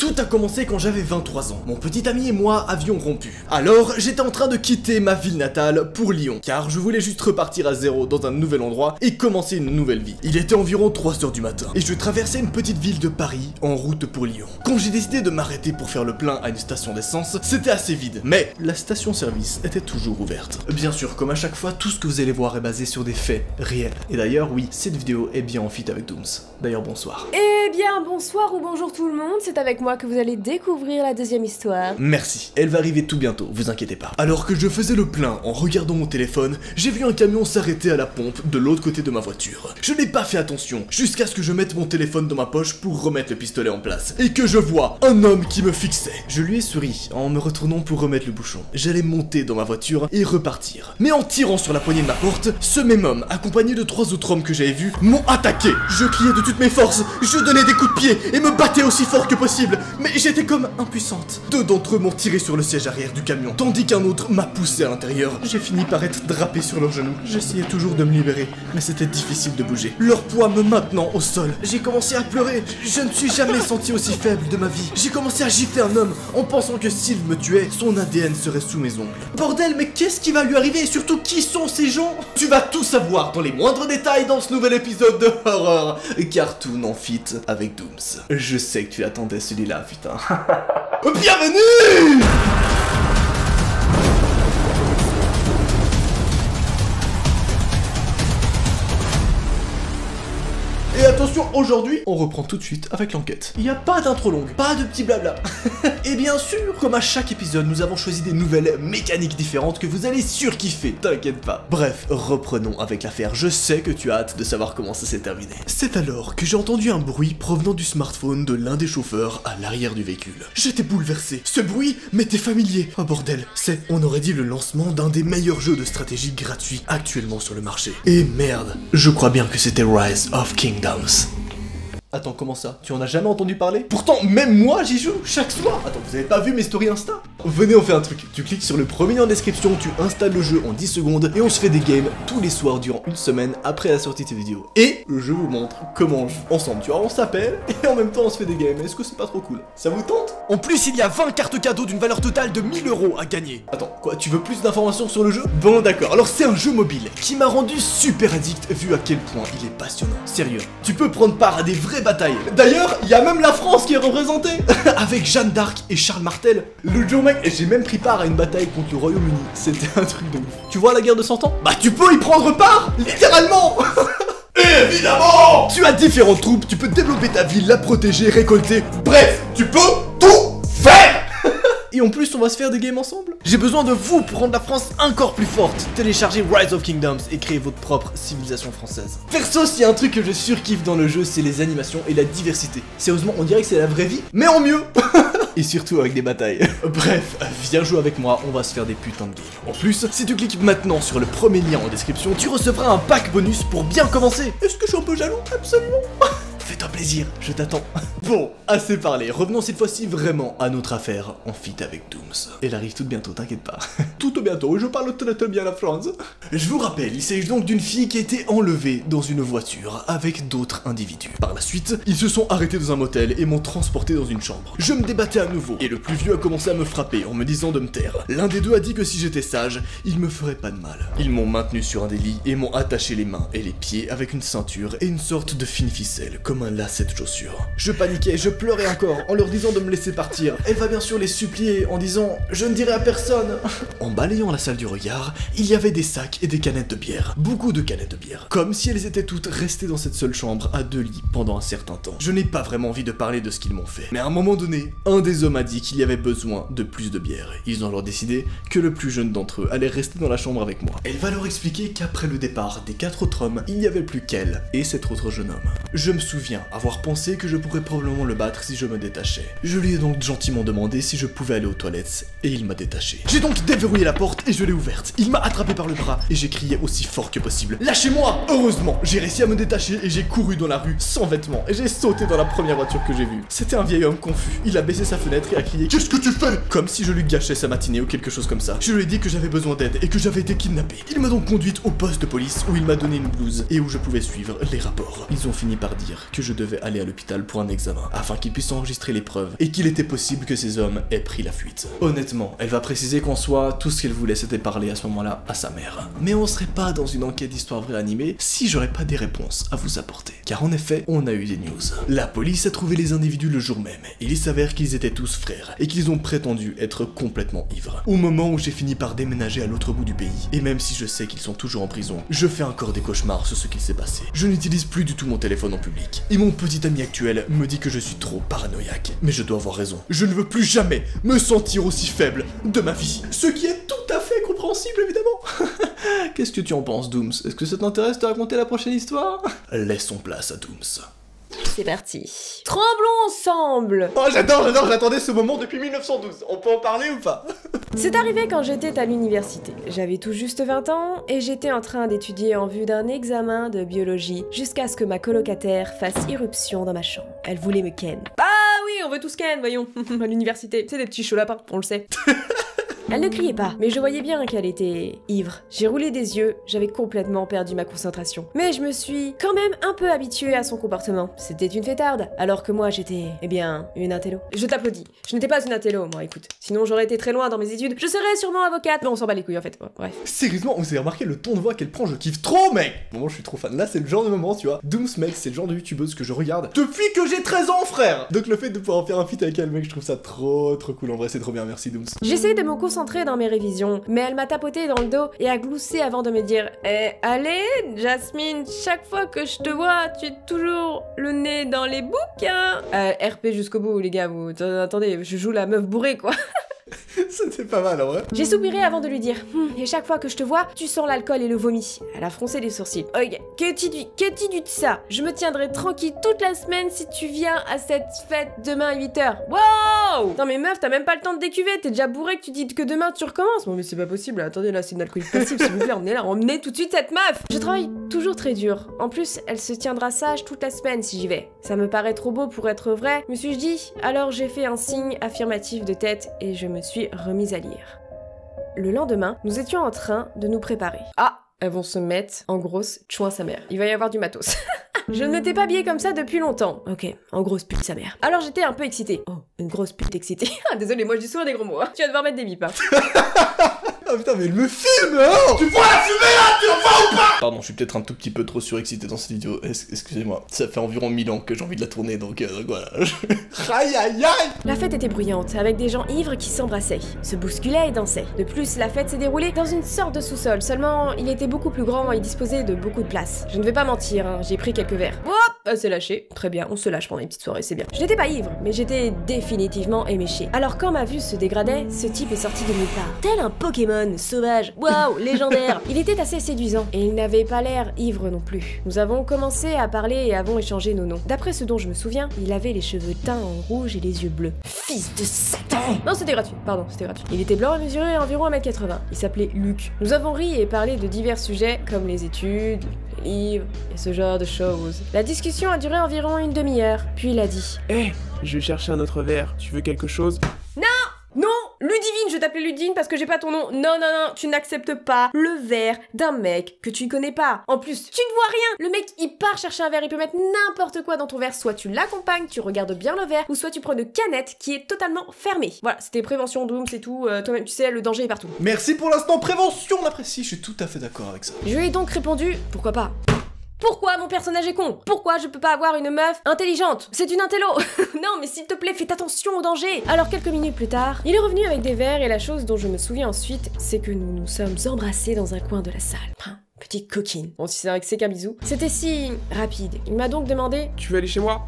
Tout a commencé quand j'avais 23 ans. Mon petit ami et moi avions rompu. Alors, j'étais en train de quitter ma ville natale pour Lyon, car je voulais juste repartir à zéro dans un nouvel endroit et commencer une nouvelle vie. Il était environ 3 h du matin, et je traversais une petite ville de Paris en route pour Lyon. Quand j'ai décidé de m'arrêter pour faire le plein à une station d'essence, c'était assez vide, mais la station-service était toujours ouverte. Bien sûr, comme à chaque fois, tout ce que vous allez voir est basé sur des faits réels. Et d'ailleurs, oui, cette vidéo est bien en feat avec Dooms. D'ailleurs, bonsoir. Eh bien, bonsoir ou bonjour tout le monde, c'est avec moi que vous allez découvrir la deuxième histoire. Merci, elle va arriver tout bientôt, vous inquiétez pas. Alors que je faisais le plein en regardant mon téléphone, j'ai vu un camion s'arrêter à la pompe de l'autre côté de ma voiture. Je n'ai pas fait attention, jusqu'à ce que je mette mon téléphone dans ma poche pour remettre le pistolet en place, et que je vois un homme qui me fixait. Je lui ai souri en me retournant pour remettre le bouchon. J'allais monter dans ma voiture et repartir. Mais en tirant sur la poignée de ma porte, ce même homme, accompagné de 3 autres hommes que j'avais vus, m'ont attaqué. Je criais de toutes mes forces, je donnais des coups de pied et me battais aussi fort que possible, mais j'étais comme impuissante. 2 d'entre eux m'ont tiré sur le siège arrière du camion, tandis qu'un autre m'a poussé à l'intérieur. J'ai fini par être drapé sur leurs genoux. J'essayais toujours de me libérer, mais c'était difficile de bouger. Leur poids me maintenant au sol. J'ai commencé à pleurer. Je ne suis jamais senti aussi faible de ma vie. J'ai commencé à gifler un homme en pensant que s'il me tuait, son ADN serait sous mes ongles. Bordel, mais qu'est-ce qui va lui arriver et surtout qui sont ces gens? Tu vas tout savoir dans les moindres détails dans ce nouvel épisode de Horror Cartoon en feat avec Dooms. Je sais que tu attendais celui-là, putain. Bienvenue! Et attention, aujourd'hui, on reprend tout de suite avec l'enquête. Il n'y a pas d'intro longue, pas de petit blabla. Et bien sûr, comme à chaque épisode, nous avons choisi des nouvelles mécaniques différentes que vous allez surkiffer, t'inquiète pas. Bref, reprenons avec l'affaire. Je sais que tu as hâte de savoir comment ça s'est terminé. C'est alors que j'ai entendu un bruit provenant du smartphone de l'un des chauffeurs à l'arrière du véhicule. J'étais bouleversé. Ce bruit m'était familier. Oh bordel, c'est, on aurait dit, le lancement d'un des meilleurs jeux de stratégie gratuits actuellement sur le marché. Et merde, je crois bien que c'était Rise of Kingdoms. Attends, comment ça? Tu en as jamais entendu parler? Pourtant, même moi, j'y joue chaque soir. Attends, vous avez pas vu mes stories Insta? Venez, on fait un truc. Tu cliques sur le premier lien en description, tu installes le jeu en 10 secondes et on se fait des games tous les soirs durant une semaine après la sortie de cette vidéo. Et je vous montre comment on joue ensemble. Tu vois, on s'appelle et en même temps on se fait des games. Est-ce que c'est pas trop cool? Ça vous tente? En plus, il y a 20 cartes cadeaux d'une valeur totale de 1000 € à gagner. Attends, quoi? Tu veux plus d'informations sur le jeu? Bon, d'accord. Alors, c'est un jeu mobile qui m'a rendu super addict vu à quel point il est passionnant. Sérieux, tu peux prendre part à des vraies batailles. D'ailleurs, il y a même la France qui est représentée avec Jeanne d'Arc et Charles Martel. Le jour mec, j'ai même pris part à une bataille contre le Royaume-Uni. C'était un truc de ouf. Tu vois la guerre de 100 ans? Bah tu peux y prendre part, littéralement. Évidemment. Tu as différentes troupes, tu peux développer ta ville, la protéger, récolter. Bref, tu peux tout faire. Et en plus, on va se faire des games ensemble. J'ai besoin de vous pour rendre la France encore plus forte. Téléchargez Rise of Kingdoms et créez votre propre civilisation française. Perso, s'il y a un truc que je surkiffe dans le jeu, c'est les animations et la diversité. Sérieusement, on dirait que c'est la vraie vie, mais en mieux. Et surtout avec des batailles. Bref, viens jouer avec moi, on va se faire des putains de games. En plus, si tu cliques maintenant sur le premier lien en description, tu recevras un pack bonus pour bien commencer. Est-ce que je suis un peu jaloux? Absolument. Fais-toi plaisir, je t'attends. Bon, assez parlé, revenons cette fois-ci vraiment à notre affaire en feat avec Dooms. Elle arrive toute bientôt, t'inquiète pas. Tout bientôt, je parle très bien la France. Je vous rappelle, il s'agit donc d'une fille qui a été enlevée dans une voiture avec d'autres individus. Par la suite, ils se sont arrêtés dans un motel et m'ont transporté dans une chambre. Je me débattais à nouveau, et le plus vieux a commencé à me frapper en me disant de me taire. L'un des deux a dit que si j'étais sage, il me ferait pas de mal. Ils m'ont maintenu sur un des lits et m'ont attaché les mains et les pieds avec une ceinture et une sorte de fine ficelle, comme un lacet de chaussure. Je paniquais, je pleurais encore en leur disant de me laisser partir. Elle va bien sûr les supplier en disant « Je ne dirai à personne !» En balayant la salle du regard, il y avait des sacs et des canettes de bière. Beaucoup de canettes de bière. Comme si elles étaient toutes restées dans cette seule chambre à 2 lits pendant un certain temps. Je n'ai pas vraiment envie de parler de ce qu'ils m'ont fait. Mais à un moment donné, un des hommes a dit qu'il y avait besoin de plus de bière. Ils ont alors décidé que le plus jeune d'entre eux allait rester dans la chambre avec moi. Elle va leur expliquer qu'après le départ des 4 autres hommes, il n'y avait plus qu'elle et cet autre jeune homme. Je me souviens avoir pensé que je pourrais probablement le battre si je me détachais. Je lui ai donc gentiment demandé si je pouvais aller aux toilettes et il m'a détaché. J'ai donc déverrouillé la porte et je l'ai ouverte. Il m'a attrapé par le bras et j'ai crié aussi fort que possible. Lâchez-moi! Heureusement, j'ai réussi à me détacher et j'ai couru dans la rue sans vêtements et j'ai sauté dans la première voiture que j'ai vue. C'était un vieil homme confus. Il a baissé sa fenêtre et a crié « Qu'est-ce que tu fais ?» Comme si je lui gâchais sa matinée ou quelque chose comme ça. Je lui ai dit que j'avais besoin d'aide et que j'avais été kidnappé. Il m'a donc conduite au poste de police où il m'a donné une blouse et où je pouvais suivre les rapports. Ils ont fini par dire que je je devais aller à l'hôpital pour un examen, afin qu'ils puissent enregistrer les preuves, et qu'il était possible que ces hommes aient pris la fuite. Honnêtement, elle va préciser qu'en soi, tout ce qu'elle voulait c'était parler à ce moment-là à sa mère. Mais on serait pas dans une enquête d'histoire vraie animée si j'aurais pas des réponses à vous apporter. Car en effet, on a eu des news. La police a trouvé les individus le jour même, et il s'avère qu'ils étaient tous frères, et qu'ils ont prétendu être complètement ivres. Au moment où j'ai fini par déménager à l'autre bout du pays, et même si je sais qu'ils sont toujours en prison, je fais encore des cauchemars sur ce qu'il s'est passé. Je n'utilise plus du tout mon téléphone en public, et mon petit ami actuel me dit que je suis trop paranoïaque. Mais je dois avoir raison. Je ne veux plus jamais me sentir aussi faible de ma vie. Ce qui est tout à fait compréhensible, évidemment. Qu'est-ce que tu en penses, Dooms? Est-ce que ça t'intéresse de raconter la prochaine histoire? Laissons place à Dooms. C'est parti. Tremblons ensemble. Oh, j'attendais ce moment depuis 1912. On peut en parler ou pas? C'est arrivé quand j'étais à l'université. J'avais tout juste 20 ans et j'étais en train d'étudier en vue d'un examen de biologie jusqu'à ce que ma colocataire fasse irruption dans ma chambre. Elle voulait me ken. Ah oui, on veut tous ken, voyons. À l'université, c'est des petits chauds lapins, on le sait. Elle ne criait pas, mais je voyais bien qu'elle était ivre. J'ai roulé des yeux, j'avais complètement perdu ma concentration. Mais je me suis quand même un peu habituée à son comportement. C'était une fêtarde, alors que moi j'étais, eh bien, une intello. Je t'applaudis. Je n'étais pas une intello, moi, écoute. Sinon j'aurais été très loin dans mes études. Je serais sûrement avocate. Mais on s'en bat les couilles en fait, ouais, bref. Sérieusement, vous avez remarqué le ton de voix qu'elle prend? Je kiffe trop, mec. Bon, je suis trop fan. Là, c'est le genre de moment, tu vois. Dooms, mec, c'est le genre de youtubeuse que je regarde depuis que j'ai 13 ans, frère. Donc le fait de pouvoir faire un feat avec elle, mec, je trouve ça trop cool. En vrai, c'est trop bien. Merci, Dooms. J'essayais de me concentrer dans mes révisions, mais elle m'a tapoté dans le dos et a gloussé avant de me dire allez, Jasmine, chaque fois que je te vois, tu es toujours le nez dans les bouquins. RP jusqu'au bout, les gars, vous attendez, je joue la meuf bourrée, quoi. C'était pas mal, en vrai. J'ai soupiré avant de lui dire et chaque fois que je te vois, tu sens l'alcool et le vomi. Elle a froncé les sourcils. Ok, que dis-tu de ça? Je me tiendrai tranquille toute la semaine si tu viens à cette fête demain à 8h. Wow! Non mais meuf, t'as même pas le temps de décuver, t'es déjà bourré que tu dis que demain tu recommences. Bon mais c'est pas possible, attendez là, c'est une alcoolique passive, s'il vous plaît, emmenez tout de suite cette meuf. Je travaille toujours très dur. En plus, elle se tiendra sage toute la semaine si j'y vais. Ça me paraît trop beau pour être vrai, me suis-je dit. Alors j'ai fait un signe affirmatif de tête et je me suis remise à lire. Le lendemain, nous étions en train de nous préparer. Ah, elles vont se mettre en grosse chouin sa mère. Il va y avoir du matos. Je ne m'étais pas habillée comme ça depuis longtemps. Ok, en grosse pute sa mère. Alors j'étais un peu excitée. Oh, une grosse pute excitée. Désolé, moi je dis souvent des gros mots. Hein. Tu vas devoir mettre des bips. Hein. Ah putain, mais elle me filme, hein. Tu vois la fumée là, tu vas ou pas? Pardon, je suis peut-être un tout petit peu trop surexcité dans cette vidéo. Excusez-moi. Ça fait environ 1000 ans que j'ai envie de la tourner, donc voilà. Aïe aïe aïe. La fête était bruyante, avec des gens ivres qui s'embrassaient, se bousculaient et dansaient. De plus, la fête s'est déroulée dans une sorte de sous-sol. Seulement, il était beaucoup plus grand et disposait de beaucoup de place. Je ne vais pas mentir, hein, j'ai pris quelques verres. Hop, c'est lâché. Très bien, on se lâche pendant les petites soirées, c'est bien. Je n'étais pas ivre, mais j'étais définitivement éméchée. Alors quand ma vue se dégradait, ce type est sorti de nulle part. Tel un Pokémon sauvage, waouh, légendaire. Il était assez séduisant et il n'avait pas l'air ivre non plus. Nous avons commencé à parler et avons échangé nos noms. D'après ce dont je me souviens, il avait les cheveux teints en rouge et les yeux bleus. Fils de Satan! Non, c'était gratuit, pardon, c'était gratuit. Il était blanc et mesurait environ 1m80. Il s'appelait Luc. Nous avons ri et parlé de divers sujets comme les études, les livres et ce genre de choses. La discussion a duré environ une demi-heure, puis il a dit Je vais chercher un autre verre, tu veux quelque chose? Non, Ludivine, je t'appelais Ludivine parce que j'ai pas ton nom. Non, tu n'acceptes pas le verre d'un mec que tu ne connais pas. En plus, tu ne vois rien. Le mec, il part chercher un verre, il peut mettre n'importe quoi dans ton verre. Soit tu l'accompagnes, tu regardes bien le verre, ou soit tu prends une canette qui est totalement fermée. Voilà, c'était prévention, Doom, c'est tout. Toi-même, tu sais, le danger est partout. Merci pour l'instant prévention, on apprécie. Je suis tout à fait d'accord avec ça. Je lui ai donc répondu, pourquoi pas. Pourquoi mon personnage est con? Pourquoi je peux pas avoir une meuf intelligente? C'est une intello. Non mais s'il te plaît, fais attention au danger. Alors quelques minutes plus tard, il est revenu avec des verres et la chose dont je me souviens ensuite, c'est que nous nous sommes embrassés dans un coin de la salle. Petite coquine. Bon, si c'est vrai que c'est qu'un bisou. C'était si rapide. Il m'a donc demandé Tu veux aller chez moi?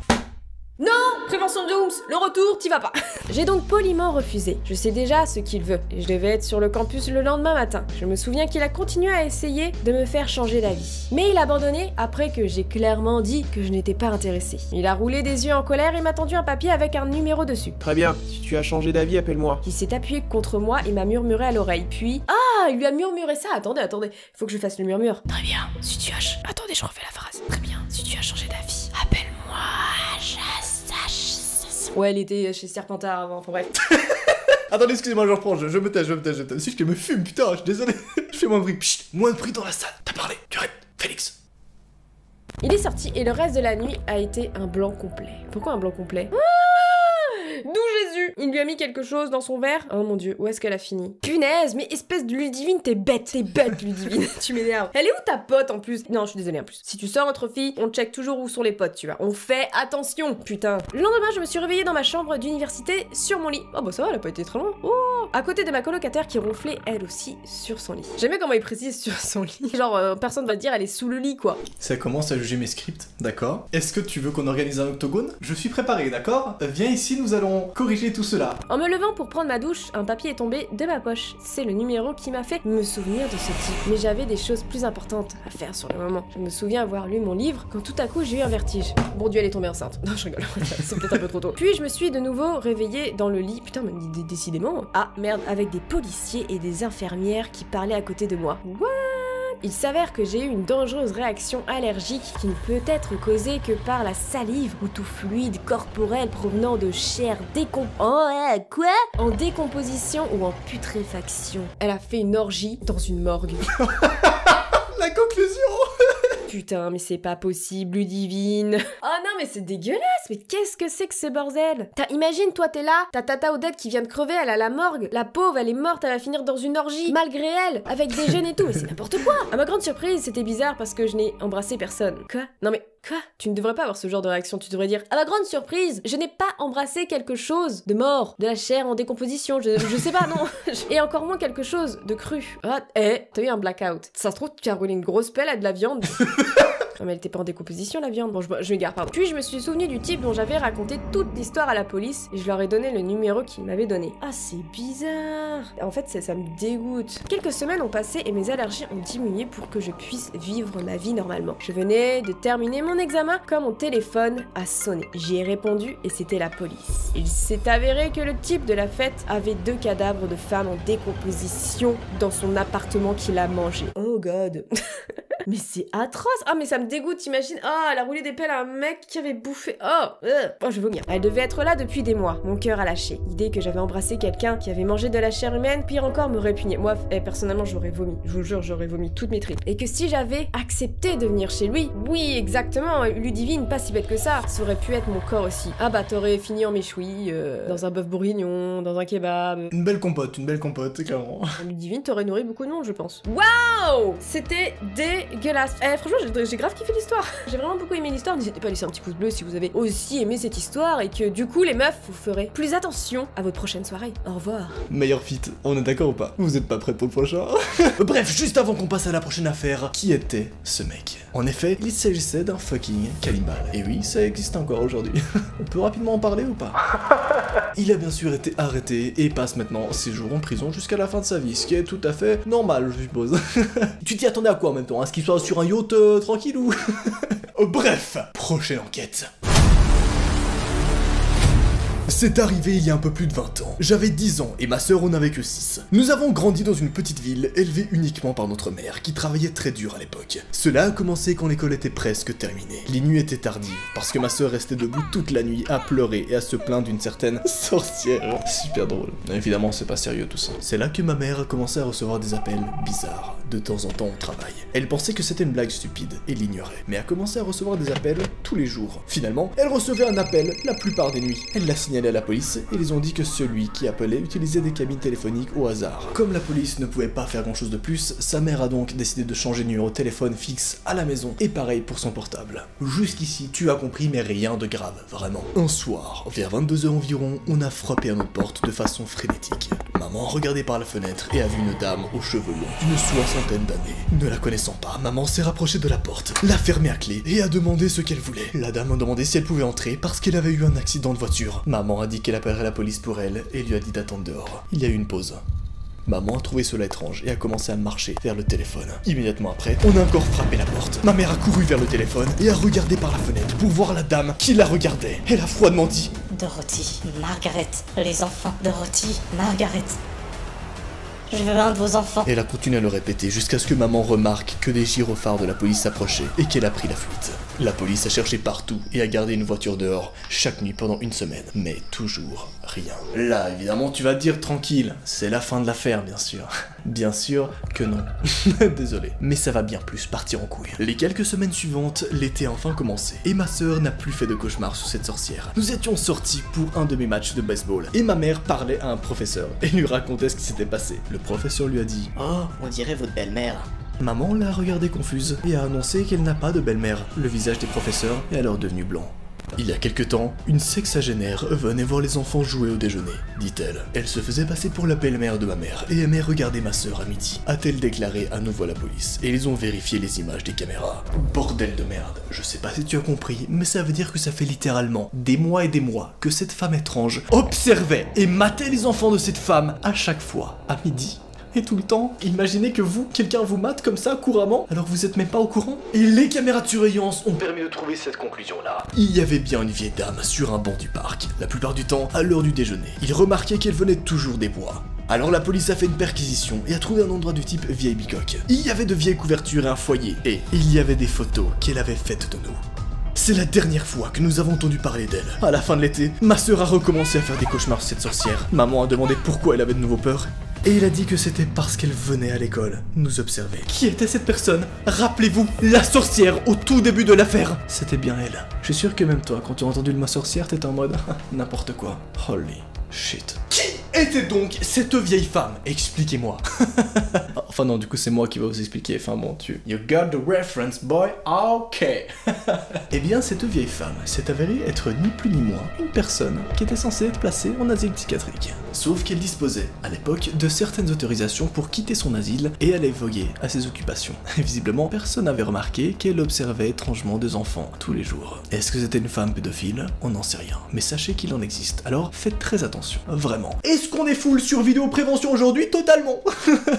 Non! Prévention Dooms, le retour, t'y vas pas. J'ai donc poliment refusé. Je sais déjà ce qu'il veut. Et je devais être sur le campus le lendemain matin. Je me souviens qu'il a continué à essayer de me faire changer d'avis. Mais il a abandonné après que j'ai clairement dit que je n'étais pas intéressée. Il a roulé des yeux en colère et m'a tendu un papier avec un numéro dessus. Très bien, si tu as changé d'avis, appelle-moi. Il s'est appuyé contre moi et m'a murmuré à l'oreille. Puis... Ah, il lui a murmuré ça. Attendez. Faut que je fasse le murmure. Très bien, si tu as... Attendez, je refais la phrase. Très bien, si tu as changé d'avis, appelle-moi. Ouais, il était chez Serpentard avant, enfin bref. Attendez, excusez-moi, je reprends, je me tais. Si je me fume, putain, je suis désolé. Je fais moins de bruit. Pchit, moins de bruit dans la salle. T'as parlé, tu arrêtes, Félix. Il est sorti et le reste de la nuit a été un blanc complet. Pourquoi un blanc complet? D'où Jésus? Il lui a mis quelque chose dans son verre. Oh mon dieu, où est-ce qu'elle a fini? Punaise, mais espèce de Ludivine, t'es bête, Ludivine, tu m'énerves. Elle est où ta pote en plus? Non, je suis désolée en plus. Si tu sors entre filles, on check toujours où sont les potes, tu vois. On fait attention, putain. Le lendemain, je me suis réveillée dans ma chambre d'université sur mon lit. Oh bah ça va, elle a pas été très loin. Oh, à côté de ma colocataire qui ronflait elle aussi sur son lit. J'aime bien comment il précise sur son lit. Genre, personne va dire elle est sous le lit quoi. Ça commence à juger mes scripts, d'accord? Est-ce que tu veux qu'on organise un octogone? Je suis préparé, d'accord? Viens ici, nous allons corriger tout cela. En me levant pour prendre ma douche, un papier est tombé de ma poche. C'est le numéro qui m'a fait me souvenir de ce type. Mais j'avais des choses plus importantes à faire sur le moment. Je me souviens avoir lu mon livre quand tout à coup j'ai eu un vertige. Bon Dieu, elle est tombée enceinte. Non, je rigole. C'est peut-être un peu trop tôt. Puis je me suis de nouveau réveillée dans le lit. Putain, mais décidément. Ah merde, avec des policiers et des infirmières qui parlaient à côté de moi. What? Il s'avère que j'ai eu une dangereuse réaction allergique qui ne peut être causée que par la salive ou tout fluide corporel provenant de chair en décomposition ou en putréfaction. Elle a fait une orgie dans une morgue. La conclusion. Putain, mais c'est pas possible, Ludivine. Oh non, mais c'est dégueulasse. Mais qu'est-ce que c'est que ce bordel? Imagine, toi, t'es là, ta tata Odette qui vient de crever, elle a la morgue. La pauvre, elle est morte, elle va finir dans une orgie, malgré elle, avec des gènes et tout. Mais c'est n'importe quoi. À ma grande surprise, c'était bizarre parce que je n'ai embrassé personne. Quoi? Non mais... Quoi? Tu ne devrais pas avoir ce genre de réaction, tu devrais dire à ma grande surprise, je n'ai pas embrassé quelque chose de mort, de la chair en décomposition, je sais pas, non. Et encore moins quelque chose de cru. Ah, t'as eu un blackout. Ça se trouve, tu as roulé une grosse pelle à de la viande. Non mais elle était pas en décomposition la viande. Bon, je m'égare, pardon. Puis je me suis souvenu du type dont j'avais raconté toute l'histoire à la police et je leur ai donné le numéro qu'il m'avait donné. Ah, c'est bizarre. En fait, ça me dégoûte. Quelques semaines ont passé et mes allergies ont diminué pour que je puisse vivre ma vie normalement. Je venais de terminer mon examen quand mon téléphone a sonné. J'y ai répondu et c'était la police. Il s'est avéré que le type de la fête avait 2 cadavres de femmes en décomposition dans son appartement qu'il a mangé. Oh god. Mais c'est atroce. Ah mais ça me dégoûte, t'imagines. Ah, elle a roulé des pelles à un mec qui avait bouffé. Oh, je vais vomir. Elle devait être là depuis des mois. Mon cœur a lâché. L'idée que j'avais embrassé quelqu'un qui avait mangé de la chair humaine, pire encore, me répugnait. Moi, personnellement, j'aurais vomi. Je vous jure, j'aurais vomi toutes mes tripes. Et que si j'avais accepté de venir chez lui, oui, exactement, Ludivine, pas si bête que ça aurait pu être mon corps aussi. Ah bah, t'aurais fini en méchoui, dans un bœuf bourguignon, dans un kebab. Une belle compote, clairement. Ludivine t'aurait nourri beaucoup de monde, je pense. Waouh! C'était dégueulasse. Franchement, j'ai grave kiffé l'histoire. J'ai vraiment beaucoup aimé l'histoire. N'hésitez pas à laisser un petit pouce bleu si vous avez aussi aimé cette histoire et que du coup, les meufs, vous ferez plus attention à votre prochaine soirée. Au revoir. Meilleur fit, on est d'accord ou pas? Vous êtes pas prêts pour le prochain? Bref, juste avant qu'on passe à la prochaine affaire, qui était ce mec? En effet, il s'agissait d'un fucking cannibale. Et oui, ça existe encore aujourd'hui. On peut rapidement en parler ou pas? Il a bien sûr été arrêté et passe maintenant ses jours en prison jusqu'à la fin de sa vie, ce qui est tout à fait normal, je suppose. Tu t'y attendais à quoi en même temps? À ce qu'il soit sur un yacht tranquille ou... Bref, prochaine enquête. C'est arrivé il y a un peu plus de 20 ans. J'avais 10 ans et ma sœur en avait que 6. Nous avons grandi dans une petite ville élevée uniquement par notre mère qui travaillait très dur à l'époque. Cela a commencé quand l'école était presque terminée. Les nuits étaient tardives parce que ma sœur restait debout toute la nuit à pleurer et à se plaindre d'une certaine sorcière. Super drôle. Évidemment, c'est pas sérieux tout ça. C'est là que ma mère a commencé à recevoir des appels bizarres de temps en temps au travail. Elle pensait que c'était une blague stupide et l'ignorait, mais a commencé à recevoir des appels tous les jours. Finalement, elle recevait un appel la plupart des nuits. Elle l'a signalé à la police et ils ont dit que celui qui appelait utilisait des cabines téléphoniques au hasard. Comme la police ne pouvait pas faire grand chose de plus, sa mère a donc décidé de changer de numéro de téléphone fixe à la maison et pareil pour son portable. Jusqu'ici, tu as compris, mais rien de grave, vraiment. Un soir, vers 22 h environ, on a frappé à notre porte de façon frénétique. Maman regardait par la fenêtre et a vu une dame aux cheveux longs d'une 60aine d'années. Ne la connaissant pas, maman s'est rapprochée de la porte, l'a fermée à clé et a demandé ce qu'elle voulait. La dame a demandé si elle pouvait entrer parce qu'elle avait eu un accident de voiture. Maman a dit qu'elle appellerait la police pour elle et lui a dit d'attendre dehors. Il y a eu une pause. Maman a trouvé cela étrange et a commencé à marcher vers le téléphone. Immédiatement après, on a encore frappé la porte. Ma mère a couru vers le téléphone et a regardé par la fenêtre pour voir la dame qui la regardait. Elle a froidement dit: Dorothy, Margaret, les enfants, Dorothy, Margaret. Je veux un de vos enfants. Elle a continué à le répéter jusqu'à ce que maman remarque que des gyrophares de la police s'approchaient et qu'elle a pris la fuite. La police a cherché partout et a gardé une voiture dehors chaque nuit pendant une semaine, mais toujours rien. Là, évidemment, tu vas te dire tranquille, c'est la fin de l'affaire, bien sûr. Bien sûr que non. Désolé, mais ça va bien plus partir en couille. Les quelques semaines suivantes, l'été a enfin commencé, et ma sœur n'a plus fait de cauchemars sur cette sorcière. Nous étions sortis pour un de mes matchs de baseball, et ma mère parlait à un professeur, et lui racontait ce qui s'était passé. Le professeur lui a dit « Oh, on dirait votre belle-mère. » Maman l'a regardée confuse, et a annoncé qu'elle n'a pas de belle-mère. Le visage des professeurs est alors devenu blanc. Il y a quelque temps, une sexagénaire venait voir les enfants jouer au déjeuner, dit-elle. Elle se faisait passer pour la belle-mère de ma mère et aimait regarder ma sœur à midi, a-t-elle déclaré à nouveau à la police, et ils ont vérifié les images des caméras. Bordel de merde, je sais pas si tu as compris, mais ça veut dire que ça fait littéralement des mois et des mois que cette femme étrange observait et matait les enfants de cette femme à chaque fois, à midi. Et tout le temps, imaginez que vous, quelqu'un vous mate comme ça couramment, alors vous êtes même pas au courant. Et les caméras de surveillance ont permis de trouver cette conclusion-là. Il y avait bien une vieille dame sur un banc du parc, la plupart du temps à l'heure du déjeuner. Il remarquait qu'elle venait toujours des bois. Alors la police a fait une perquisition et a trouvé un endroit du type vieille bicoque. Il y avait de vieilles couvertures et un foyer, et il y avait des photos qu'elle avait faites de nous. C'est la dernière fois que nous avons entendu parler d'elle. À la fin de l'été, ma sœur a recommencé à faire des cauchemars sur cette sorcière. Maman a demandé pourquoi elle avait de nouveau peur. Et il a dit que c'était parce qu'elle venait à l'école nous observer. Qui était cette personne? Rappelez-vous, la sorcière au tout début de l'affaire. C'était bien elle. Je suis sûr que même toi, quand tu as entendu le mot sorcière, t'étais en mode n'importe quoi. Holy shit. Qui était donc cette vieille femme? Expliquez-moi. Enfin non, du coup c'est moi qui vais vous expliquer. Enfin bon, You got the reference, boy. Ok. Eh bien, cette vieille femme s'est avérée être ni plus ni moins une personne qui était censée être placée en asile psychiatrique. Sauf qu'elle disposait, à l'époque, de certaines autorisations pour quitter son asile et aller voguer à ses occupations. Et visiblement, personne n'avait remarqué qu'elle observait étrangement des enfants tous les jours. Est-ce que c'était une femme pédophile? On n'en sait rien. Mais sachez qu'il en existe, alors faites très attention. Vraiment. Est-ce qu'on est full sur vidéo prévention aujourd'hui? Totalement.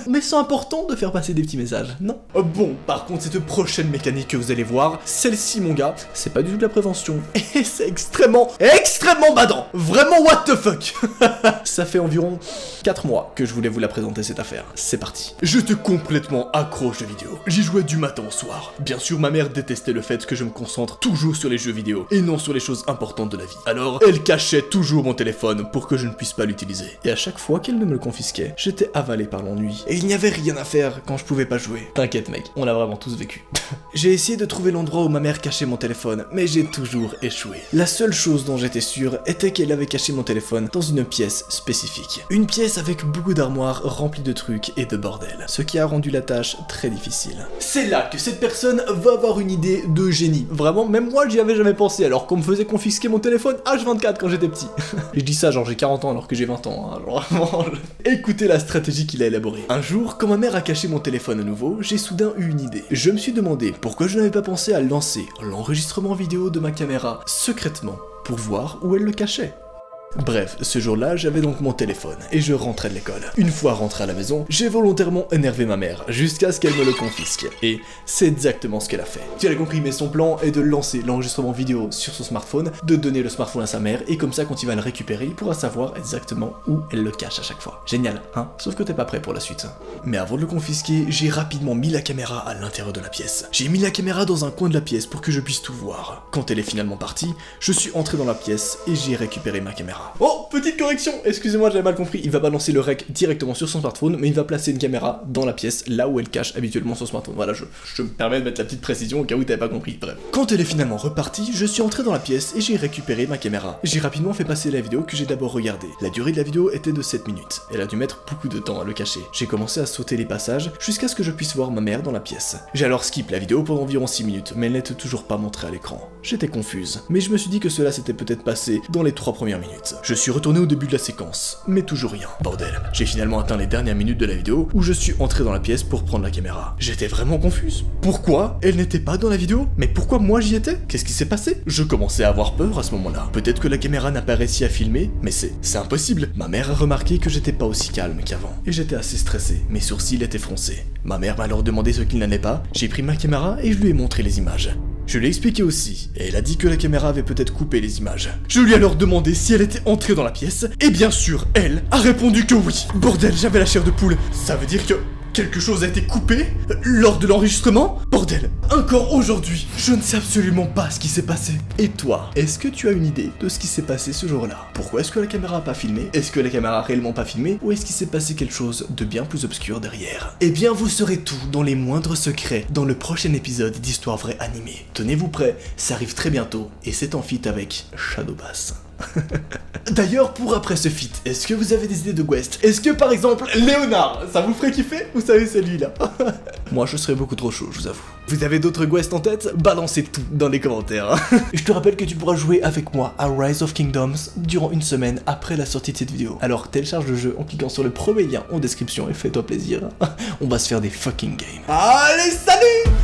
Mais c'est important de faire passer des petits messages, non? Bon, par contre, cette prochaine mécanique que vous allez voir, celle-ci, mon gars, c'est pas du tout de la prévention. Et c'est extrêmement badant. Vraiment, what the fuck. Ça fait environ 4 mois que je voulais vous la présenter cette affaire. C'est parti. J'étais complètement accro aux jeux vidéo. J'y jouais du matin au soir. Bien sûr, ma mère détestait le fait que je me concentre toujours sur les jeux vidéo et non sur les choses importantes de la vie. Alors, elle cachait toujours mon téléphone pour que je ne puisse pas l'utiliser. Et à chaque fois qu'elle me le confisquait, j'étais avalé par l'ennui. Et il n'y avait rien à faire quand je pouvais pas jouer. T'inquiète mec, on l'a vraiment tous vécu. J'ai essayé de trouver l'endroit où ma mère cachait mon téléphone, mais j'ai toujours échoué. La seule chose dont j'étais sûr était qu'elle avait caché mon téléphone dans une pièce spécifique. Une pièce avec beaucoup d'armoires remplies de trucs et de bordel, ce qui a rendu la tâche très difficile. C'est là que cette personne va avoir une idée de génie. Vraiment, même moi j'y avais jamais pensé alors qu'on me faisait confisquer mon téléphone H24 quand j'étais petit. Je dis ça genre j'ai 40 ans alors que j'ai 20 ans, hein, genre vraiment... Écoutez la stratégie qu'il a élaborée. Un jour, quand ma mère a caché mon téléphone à nouveau, j'ai soudain eu une idée. Je me suis demandé pourquoi je n'avais pas pensé à lancer l'enregistrement vidéo de ma caméra secrètement pour voir où elle le cachait. Bref, ce jour-là, j'avais donc mon téléphone et je rentrais de l'école. Une fois rentré à la maison, j'ai volontairement énervé ma mère jusqu'à ce qu'elle me le confisque. Et c'est exactement ce qu'elle a fait. Tu as compris, mais son plan est de lancer l'enregistrement vidéo sur son smartphone, de donner le smartphone à sa mère et comme ça, quand il va le récupérer, il pourra savoir exactement où elle le cache à chaque fois. Génial, hein? Sauf que t'es pas prêt pour la suite. Mais avant de le confisquer, j'ai rapidement mis la caméra à l'intérieur de la pièce. J'ai mis la caméra dans un coin de la pièce pour que je puisse tout voir. Quand elle est finalement partie, je suis entré dans la pièce et j'ai récupéré ma caméra. Oh, petite correction, excusez-moi, j'avais mal compris. Il va balancer le rec directement sur son smartphone, mais il va placer une caméra dans la pièce, là où elle cache habituellement son smartphone. Voilà, je me permets de mettre la petite précision au cas où t'avais pas compris. Bref. Quand elle est finalement repartie, je suis entré dans la pièce et j'ai récupéré ma caméra. J'ai rapidement fait passer la vidéo que j'ai d'abord regardée. La durée de la vidéo était de 7 minutes. Elle a dû mettre beaucoup de temps à le cacher. J'ai commencé à sauter les passages jusqu'à ce que je puisse voir ma mère dans la pièce. J'ai alors skip la vidéo pendant environ 6 minutes, mais elle n'était toujours pas montrée à l'écran. J'étais confuse, mais je me suis dit que cela s'était peut-être passé dans les 3 premières minutes. Je suis retourné au début de la séquence, mais toujours rien. Bordel. J'ai finalement atteint les dernières minutes de la vidéo où je suis entré dans la pièce pour prendre la caméra. J'étais vraiment confuse. Pourquoi elle n'était pas dans la vidéo? Mais pourquoi moi j'y étais? Qu'est-ce qui s'est passé? Je commençais à avoir peur à ce moment-là. Peut-être que la caméra n'a pas réussi à filmer, mais c'est impossible. Ma mère a remarqué que j'étais pas aussi calme qu'avant, et j'étais assez stressé. Mes sourcils étaient froncés. Ma mère m'a alors demandé ce qu'il n'allait pas. J'ai pris ma caméra et je lui ai montré les images. Je lui ai expliqué aussi, et elle a dit que la caméra avait peut-être coupé les images. Je lui ai alors demandé si elle était entrée dans la pièce, et bien sûr, elle a répondu que oui. Bordel, j'avais la chair de poule. Ça veut dire que... Quelque chose a été coupé lors de l'enregistrement? Bordel, encore aujourd'hui, je ne sais absolument pas ce qui s'est passé. Et toi, est-ce que tu as une idée de ce qui s'est passé ce jour-là? Pourquoi est-ce que la caméra a pas filmé? Est-ce que la caméra a réellement pas filmé? Ou est-ce qu'il s'est passé quelque chose de bien plus obscur derrière? Eh bien, vous saurez tout dans les moindres secrets dans le prochain épisode d'Histoire Vraie Animée. Tenez-vous prêts, ça arrive très bientôt et c'est en feat avec Shadowbass. D'ailleurs, pour après ce feat, est-ce que vous avez des idées de Guest? Est-ce que par exemple Léonard, ça vous ferait kiffer? Vous savez, celui-là. Moi je serais beaucoup trop chaud, je vous avoue. Vous avez d'autres Guest en tête? Balancez tout dans les commentaires. Je te rappelle que tu pourras jouer avec moi à Rise of Kingdoms durant une semaine après la sortie de cette vidéo. Alors télécharge le jeu en cliquant sur le premier lien en description et fais-toi plaisir. On va se faire des fucking games. Allez, salut!